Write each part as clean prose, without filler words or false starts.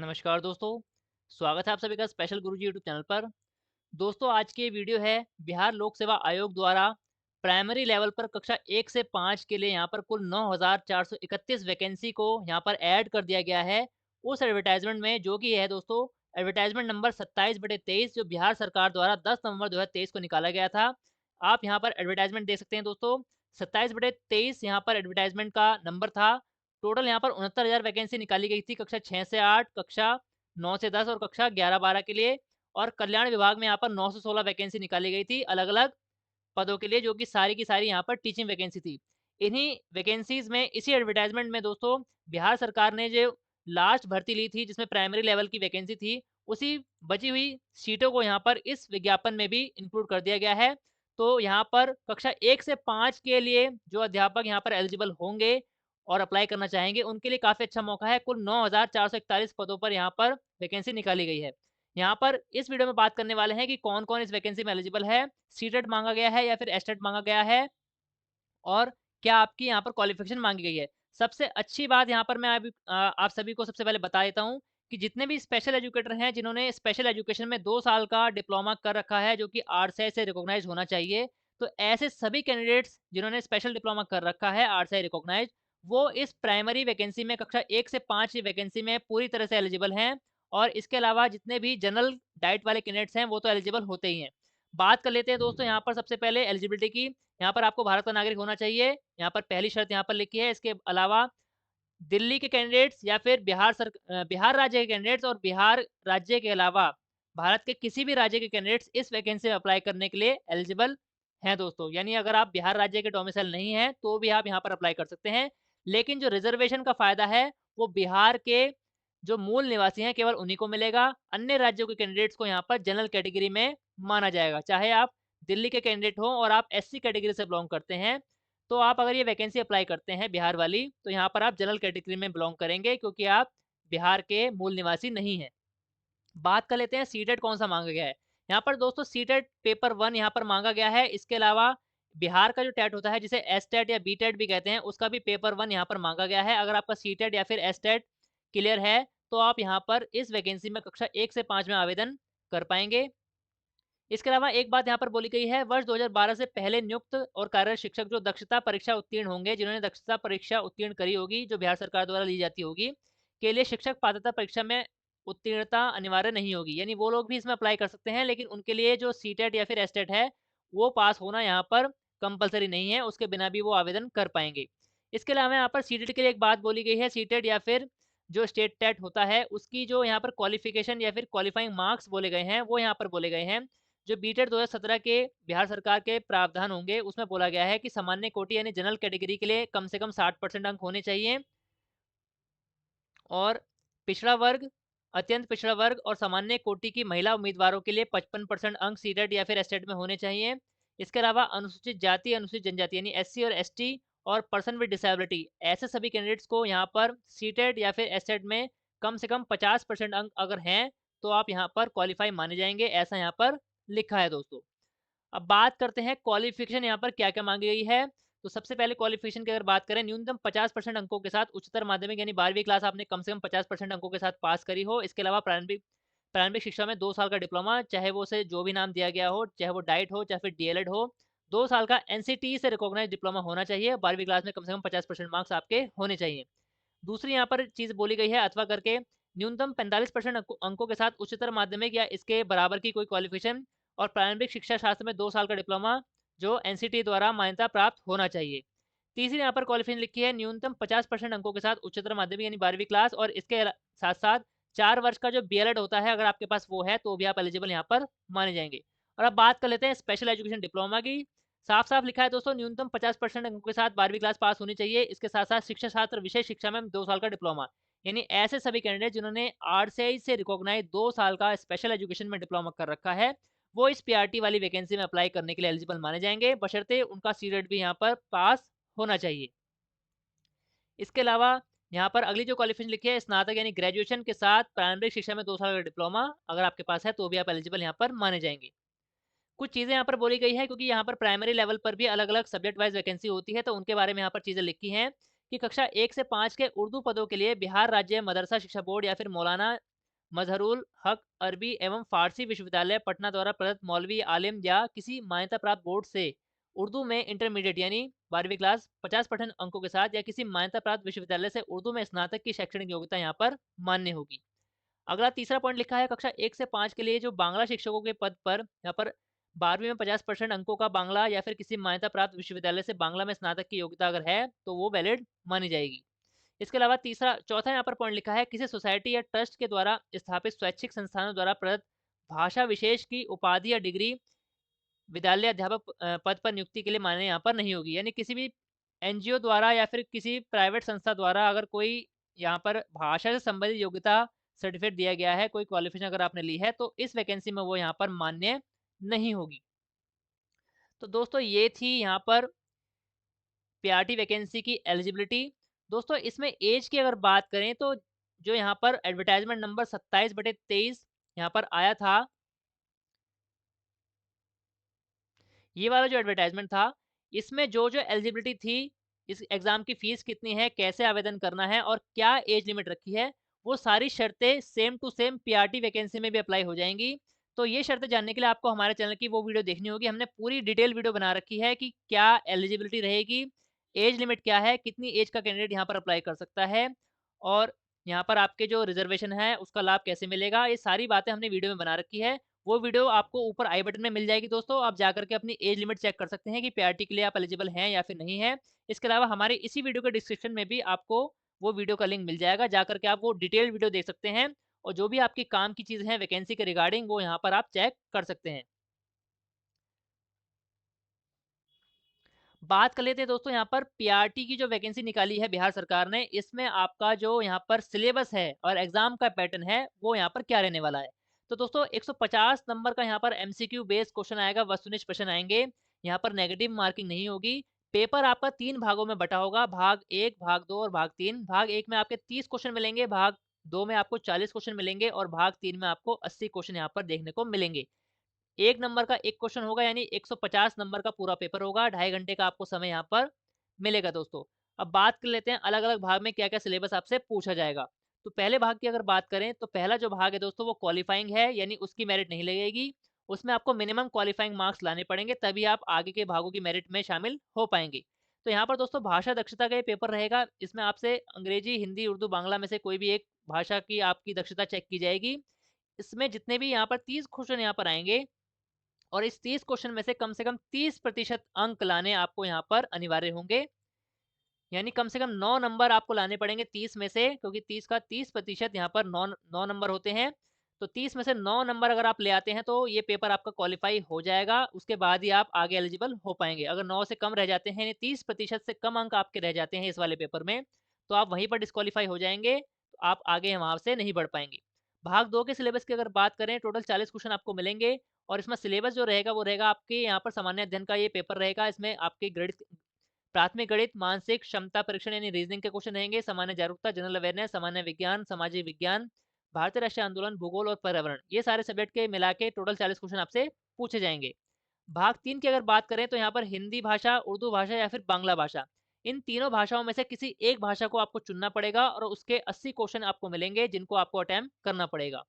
नमस्कार दोस्तों, स्वागत है आप सभी का स्पेशल गुरुजी यूट्यूब चैनल पर। दोस्तों आज की ये वीडियो है बिहार लोक सेवा आयोग द्वारा प्राइमरी लेवल पर कक्षा 1 से 5 के लिए यहाँ पर कुल 9,431 वैकेंसी को यहाँ पर ऐड कर दिया गया है। उस एडवर्टाइजमेंट में जो कि है दोस्तों एडवर्टाइजमेंट नंबर 27/23 जो बिहार सरकार द्वारा 10 नवंबर 2023 को निकाला गया था। आप यहाँ पर एडवर्टाइजमेंट देख सकते हैं दोस्तों, 27/23 यहाँ पर एडवर्टाइजमेंट का नंबर था। टोटल यहाँ पर 69,000 वैकेंसी निकाली गई थी कक्षा 6 से 8, कक्षा 9 से 10 और कक्षा 11-12 के लिए। और कल्याण विभाग में यहाँ पर 916 वैकेंसी निकाली गई थी अलग-अलग पदों के लिए, जो कि सारी की सारी यहाँ पर टीचिंग वैकेंसी थी। इन्हीं वैकेंसीज़ में इसी एडवर्टाइजमेंट में दोस्तों बिहार सरकार ने जो लास्ट भर्ती ली थी जिसमें प्राइमरी लेवल की वैकेंसी थी, उसी बची हुई सीटों को यहाँ पर इस विज्ञापन में भी इंक्लूड कर दिया गया है। तो यहाँ पर कक्षा 1 से 5 के लिए जो अध्यापक यहाँ पर एलिजिबल होंगे और अप्लाई करना चाहेंगे, उनके लिए काफ़ी अच्छा मौका है। कुल 9,441 पदों पर यहाँ पर वैकेंसी निकाली गई है। यहाँ पर इस वीडियो में बात करने वाले हैं कि कौन-कौन इस वैकेंसी में एलिजिबल है, सीटेट माँगा गया है या फिर एस्टेट माँगा गया है और क्या आपकी यहाँ पर क्वालिफ़िकेशन माँगी गई है। सबसे अच्छी बात यहाँ पर मैं अभी आप सभी को सबसे पहले बता देता हूँ कि जितने भी स्पेशल एजुकेटर हैं, जिन्होंने स्पेशल एजुकेशन में 2 साल का डिप्लोमा कर रखा है, जो कि आरसीआई से रिकॉग्नाइज़ होना चाहिए। तो ऐसे सभी कैंडिडेट्स जिन्होंने स्पेशल डिप्लोमा कर रखा है आरसीआई रिकॉग्नाइज़, वो इस प्राइमरी वैकेंसी में कक्षा 1 से 5 की वैकेंसी में पूरी तरह से एलिजिबल हैं। और इसके अलावा जितने भी जनरल डाइट वाले कैंडिडेट्स हैं, वो तो एलिजिबल होते ही हैं। बात कर लेते हैं दोस्तों यहाँ पर सबसे पहले एलिजिबिलिटी की। यहाँ पर आपको भारत का नागरिक होना चाहिए, यहाँ पर पहली शर्त यहाँ पर लिखी है। इसके अलावा दिल्ली के कैंडिडेट्स या फिर बिहार राज्य के कैंडिडेट्स और बिहार राज्य के अलावा भारत के किसी भी राज्य के कैंडिडेट्स इस वैकेंसी में अप्लाई करने के लिए एलिजिबल हैं दोस्तों। यानी अगर आप बिहार राज्य के डोमिसाइल नहीं हैं, तो भी आप यहाँ पर अप्लाई कर सकते हैं। लेकिन जो रिज़र्वेशन का फ़ायदा है, वो बिहार के जो मूल निवासी हैं, केवल उन्हीं को मिलेगा। अन्य राज्यों के कैंडिडेट्स को यहाँ पर जनरल कैटेगरी में माना जाएगा। चाहे आप दिल्ली के कैंडिडेट हों और आप एससी कैटेगरी से बिलॉन्ग करते हैं, तो आप अगर ये वैकेंसी अप्लाई करते हैं बिहार वाली, तो यहाँ पर आप जनरल कैटेगरी में बिलॉन्ग करेंगे क्योंकि आप बिहार के मूल निवासी नहीं हैं। बात कर लेते हैं सीटेट कौन-सा माँगा गया है। यहाँ पर दोस्तों सीटेट पेपर 1 यहाँ पर माँगा गया है। इसके अलावा बिहार का जो टेट होता है, जिसे एसटेट या बीटेट भी कहते हैं, उसका भी पेपर 1 यहाँ पर माँगा गया है। अगर आपका सीटेट या फिर एसटेट क्लियर है, तो आप यहाँ पर इस वैकेंसी में कक्षा 1 से 5 में आवेदन कर पाएँगे। इसके अलावा एक बात यहाँ पर बोली गई है, वर्ष 2012 से पहले नियुक्त और कार्यरत शिक्षक जो दक्षता परीक्षा उत्तीर्ण होंगे, जिन्होंने दक्षता परीक्षा उत्तीर्ण करी होगी, जो बिहार सरकार द्वारा ली जाती होगी, के लिए शिक्षक पात्रता परीक्षा में उत्तीर्णता अनिवार्य नहीं होगी। यानी वो लोग भी इसमें अप्लाई कर सकते हैं, लेकिन उनके लिए जो सीटेट या फिर एसटेट है, वो पास होना यहाँ पर कंपल्सरी नहीं है, उसके बिना भी वो आवेदन कर पाएँगे। इसके अलावा यहाँ पर सीटेट के लिए एक बात बोली गई है, सीटेट या फिर जो स्टेट टेट होता है, उसकी जो यहाँ पर क्वालिफ़िकेशन या फिर क्वालिफ़ाइंग मार्क्स बोले गए हैं, वो यहाँ पर बोले गए हैं। जो बीटेट 2017 के बिहार सरकार के प्रावधान होंगे, उसमें बोला गया है कि सामान्य कोटि यानी जनरल कैटेगरी के लिए कम से कम 60% अंक होने चाहिए और पिछड़ा वर्ग, अत्यंत पिछड़ा वर्ग और सामान्य कोटि की महिला उम्मीदवारों के लिए 55% अंक सीटेट या फिर एसटेट में होने चाहिए। इसके अलावा अनुसूचित जाति, अनुसूचित जनजाति यानी एससी और एसटी और पर्सन विद डिसेबिलिटी, ऐसे सभी कैंडिडेट्स को यहाँ पर सीटेट या फिर एसटेट में कम से कम 50% अंक अगर हैं, तो आप यहाँ पर क्वालिफ़ाई माने जाएँगे, ऐसा यहाँ पर लिखा है दोस्तों। अब बात करते हैं क्वालिफ़िकेशन यहाँ पर क्या-क्या माँगी गई है। तो सबसे पहले क्वालिफ़िकेशन की अगर बात करें, न्यूनतम 50% अंकों के साथ उच्चतर माध्यमिक यानी 12वीं क्लास आपने कम से कम 50% अंकों के साथ पास करी हो। इसके अलावा प्रारंभिक प्रारंभिक शिक्षा में 2 साल का डिप्लोमा, चाहे वो उसे जो भी नाम दिया गया हो, चाहे वो डाइट हो, चाहे फिर डीएलएड हो। 2 साल का एनसीटीई से रिकॉग्नाइज्ड डिप्लोमा होना चाहिए। 12वीं क्लास में कम से कम 50% मार्क्स आपके होने चाहिए। दूसरी यहाँ पर चीज़ बोली गई है अथवा करके, न्यूनतम 45% अंकों के साथ उच्चतर माध्यमिक या इसके बराबर की कोई क्वालिफ़िकेशन और प्रारंभिक शिक्षा शास्त्र में 2 साल का डिप्लोमा जो एनसीटीई द्वारा मान्यता प्राप्त होना चाहिए। तीसरी यहाँ पर क्वालिफ़िकेशन लिखी है, न्यूनतम 50% अंकों के साथ उच्चतर माध्यमिक यानी 12वीं क्लास और इसके साथ-साथ 4 वर्ष का जो बीएलएड होता है, अगर आपके पास वो है, तो भी आप एलिजिबल यहाँ पर माने जाएँगे। और अब बात कर लेते हैं स्पेशल एजुकेशन डिप्लोमा की। साफ-साफ लिखा है दोस्तों, न्यूनतम 50% अंकों के साथ 12वीं क्लास पास होनी चाहिए। इसके साथ-साथ शिक्षा शास्त्र विशेष शिक्षा में 2 साल का डिप्लोमा। यानी ऐसे सभी कैंडिडेट जिन्होंने आरसीआई से रिकॉग्नाइज्ड 2 साल का स्पेशल एजुकेशन में डिप्लोमा कर रखा है, वो इस पीआरटी वाली वैकेंसी में अप्लाई करने के लिए एलिजिबल माने जाएँगे, बशर्ते उनका सीटेट भी यहाँ पर पास होना चाहिए। इसके अलावा यहाँ पर अगली जो क्वालिफ़िकेशन लिखी है, स्नातक यानी ग्रेजुएशन के साथ प्रारंभिक शिक्षा में 2 साल का डिप्लोमा अगर आपके पास है, तो भी आप एलिजिबल यहाँ पर माने जाएँगे। कुछ चीज़ें यहाँ पर बोली गई है क्योंकि यहाँ पर प्राइमरी लेवल पर भी अलग-अलग सब्जेक्ट वाइज़ वैकेंसी होती है, तो उनके बारे में यहाँ पर चीज़ें लिखी हैं कि कक्षा 1 से 5 के उर्दू पदों के लिए बिहार राज्य मदरसा शिक्षा बोर्ड या फिर मौलाना मजहरुल हक अरबी एवं फारसी विश्वविद्यालय पटना द्वारा प्रदत्त मौलवी आलिम या किसी मान्यता प्राप्त बोर्ड से उर्दू में इंटरमीडिएट यानी 12वीं क्लास 50% अंकों के साथ या किसी मान्यता प्राप्त विश्वविद्यालय से उर्दू में स्नातक की शैक्षणिक योग्यता यहाँ पर मान्य होगी। अगला तीसरा पॉइंट लिखा है कक्षा 1 से 5 के लिए जो बांग्ला शिक्षकों के पद पर यहाँ पर 12वीं में 50% अंकों का बांग्ला या फिर किसी मान्यता प्राप्त विश्वविद्यालय से बांग्ला में स्नातक की योग्यता अगर है तो वो वैलिड मानी जाएगी। इसके अलावा चौथा यहाँ पर पॉइंट लिखा है किसी सोसाइटी या ट्रस्ट के द्वारा स्थापित स्वैच्छिक संस्थानों द्वारा प्रदत्त भाषा विशेष की उपाधि या डिग्री विद्यालय अध्यापक पद पर नियुक्ति के लिए मान्य यहाँ पर नहीं होगी। यानी किसी भी एनजीओ द्वारा या फिर किसी प्राइवेट संस्था द्वारा अगर कोई यहाँ पर भाषा से संबंधित योग्यता सर्टिफिकेट दिया गया है, कोई क्वालिफिकेशन अगर आपने ली है तो इस वैकेंसी में वो यहाँ पर मान्य नहीं होगी। तो दोस्तों ये थी यहाँ पर पीआरटी वैकेंसी की एलिजिबिलिटी। दोस्तों इसमें एज की अगर बात करें तो जो यहाँ पर एडवर्टाइजमेंट नंबर 27/23 यहाँ पर आया था, ये वाला जो एडवर्टाइजमेंट था, इसमें जो एलिजिबिलिटी थी, इस एग्ज़ाम की फ़ीस कितनी है, कैसे आवेदन करना है और क्या एज लिमिट रखी है, वो सारी शर्तें same to same PRT vacancy में भी अप्लाई हो जाएँगी। तो ये शर्तें जानने के लिए आपको हमारे चैनल की वो वीडियो देखनी होगी। हमने पूरी डिटेल वीडियो बना रखी है कि क्या एलिजिबिलिटी रहेगी, एज लिमिट क्या है, कितनी एज का कैंडिडेट यहाँ पर अप्लाई कर सकता है और यहाँ पर आपके जो रिज़र्वेशन है, उसका लाभ कैसे मिलेगा, ये सारी बातें हमने वीडियो में बना रखी है। वो वीडियो आपको ऊपर आई बटन में मिल जाएगी दोस्तों, आप जाकर के अपनी एज लिमिट चेक कर सकते हैं कि पीआरटी के लिए आप एलिजिबल हैं या फिर नहीं है। इसके अलावा हमारे इसी वीडियो के डिस्क्रिप्शन में भी आपको वो वीडियो का लिंक मिल जाएगा, जाकर के आप वो डिटेल्ड वीडियो देख सकते हैं और जो भी आपकी काम की चीज़ है वैकेंसी के रिगार्डिंग वो यहाँ पर आप चेक कर सकते हैं। बात कर लेते हैं दोस्तों यहाँ पर पीआरटी की जो वैकेंसी निकाली है बिहार सरकार ने, इसमें आपका जो यहाँ पर सिलेबस है और एग्जाम का पैटर्न है वो यहाँ पर क्या रहने वाला है। तो दोस्तों 150 नंबर का यहाँ पर एमसीक्यू बेस्ड क्वेश्चन आएगा, वस्तुनिष्ठ प्रश्न आएंगे। यहाँ पर नेगेटिव मार्किंग नहीं होगी। पेपर आपका 3 भागों में बटा होगा, भाग 1, भाग 2 और भाग 3। भाग 1 में आपके 30 क्वेश्चन मिलेंगे, भाग 2 में आपको 40 क्वेश्चन मिलेंगे और भाग 3 में आपको 80 क्वेश्चन यहाँ पर देखने को मिलेंगे। 1 नंबर का 1 क्वेश्चन होगा यानी 150 नंबर का पूरा पेपर होगा, 2.5 घंटे का आपको समय यहाँ पर मिलेगा दोस्तों। अब बात कर लेते हैं अलग-अलग भाग में क्या-क्या सिलेबस आपसे पूछा जाएगा। तो पहले भाग की अगर बात करें तो पहला जो भाग है दोस्तों वो क्वालीफाइंग है, यानी उसकी मेरिट नहीं लगेगी। उसमें आपको मिनिमम क्वालीफाइंग मार्क्स लाने पड़ेंगे तभी आप आगे के भागों की मेरिट में शामिल हो पाएँगे। तो यहाँ पर दोस्तों भाषा दक्षता का ये पेपर रहेगा। इसमें आपसे अंग्रेजी, हिंदी, उर्दू, बांग्ला में से कोई भी एक भाषा की आपकी दक्षता चेक की जाएगी। इसमें जितने भी यहाँ पर 30 क्वेश्चन यहाँ पर आएँगे और इस 30 क्वेश्चन में से कम 30% अंक लाने आपको यहाँ पर अनिवार्य होंगे। यानी कम से कम 9 नंबर आपको लाने पड़ेंगे 30 में से, क्योंकि 30 का 30% यहाँ पर 9 नंबर होते हैं। तो 30 में से 9 नंबर अगर आप ले आते हैं तो ये पेपर आपका क्वालीफाई हो जाएगा। उसके बाद ही आप आगे एलिजिबल हो पाएँगे। अगर 9 से कम रह जाते हैं यानी 30% से कम अंक आपके रह जाते हैं इस वाले पेपर में, तो आप वहीं पर डिस्क्वालीफाई हो जाएँगे। तो आप आगे वहाँ से नहीं बढ़ पाएँगे। भाग 2 के सिलेबस की अगर बात करें, टोटल 40 क्वेश्चन आपको मिलेंगे और इसमें सिलेबस जो रहेगा वो रहेगा आपके यहाँ पर सामान्य अध्ययन का ये पेपर रहेगा। इसमें आपके गणित, प्राथमिक गणित, मानसिक क्षमता परीक्षण यानी रीजनिंग के क्वेश्चन रहेंगे, सामान्य जागरूकता, जनरल अवेयरनेस, सामान्य विज्ञान, सामाजिक विज्ञान, भारतीय राष्ट्रीय आंदोलन, भूगोल और पर्यावरण, ये सारे सब्जेक्ट के मिला के टोटल 40 क्वेश्चन आपसे पूछे जाएंगे। भाग 3 की अगर बात करें तो यहाँ पर हिंदी भाषा, उर्दू भाषा या फिर बांग्ला भाषा, इन तीनों भाषाओं में से किसी एक भाषा को आपको चुनना पड़ेगा और उसके 80 क्वेश्चन आपको मिलेंगे जिनको आपको अटेम्प्ट करना पड़ेगा।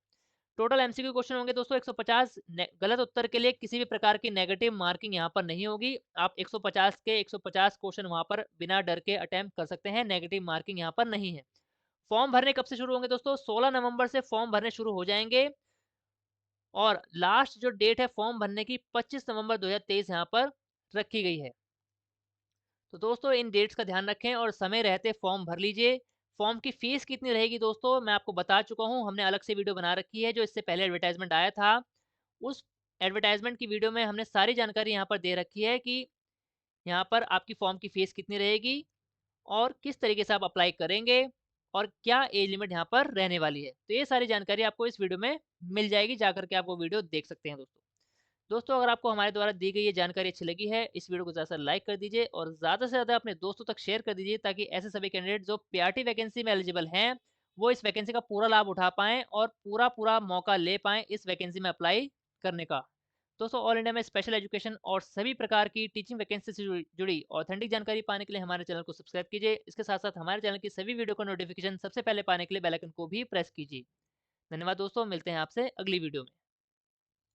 टोटल एमसीक्यू क्वेश्चन होंगे दोस्तों 150। गलत उत्तर के लिए किसी भी प्रकार की नेगेटिव मार्किंग यहाँ पर नहीं होगी। आप 150 के 150 क्वेश्चन वहाँ पर बिना डर के अटेम्प्ट कर सकते हैं, नेगेटिव मार्किंग यहाँ पर नहीं है। फॉर्म भरने कब से शुरू होंगे दोस्तों? 16 नवंबर से फॉर्म भरने शुरू हो जाएंगे और लास्ट जो डेट है फॉर्म भरने की 25 नवंबर 2023 यहाँ पर रखी गई है। तो दोस्तों इन डेट्स का ध्यान रखें और समय रहते फॉर्म भर लीजिए। फॉर्म की फ़ीस कितनी रहेगी दोस्तों, मैं आपको बता चुका हूँ, हमने अलग से वीडियो बना रखी है जो इससे पहले एडवर्टाइज़मेंट आया था। उस एडवर्टाइज़मेंट की वीडियो में हमने सारी जानकारी यहाँ पर दे रखी है कि यहाँ पर आपकी फ़ॉर्म की फ़ीस कितनी रहेगी और किस तरीके से आप अप्लाई करेंगे और क्या एज लिमिट यहाँ पर रहने वाली है। तो ये सारी जानकारी आपको इस वीडियो में मिल जाएगी, जाकर के आप वो वीडियो देख सकते हैं दोस्तों। दोस्तों अगर आपको हमारे द्वारा दी गई ये जानकारी अच्छी लगी है, इस वीडियो को ज़्यादा से लाइक कर दीजिए और ज़्यादा से ज़्यादा अपने दोस्तों तक शेयर कर दीजिए ताकि ऐसे सभी कैंडिडेट जो पीआरटी वैकेंसी में एलिजिबल हैं, वो इस वैकेंसी का पूरा लाभ उठा पाएँ और पूरा मौका ले पाएँ इस वैकेंसी में अप्लाई करने का। दोस्तों ऑल इंडिया में स्पेशल एजुकेशन और सभी प्रकार की टीचिंग वैकेंसी से जुड़ी ऑथेंटिक जानकारी पाने के लिए हमारे चैनल को सब्सक्राइब कीजिए। इसके साथ-साथ हमारे चैनल की सभी वीडियो का नोटिफिकेशन सबसे पहले पाने के लिए बेल आइकन को भी प्रेस कीजिए। धन्यवाद दोस्तों, मिलते हैं आपसे अगली वीडियो में।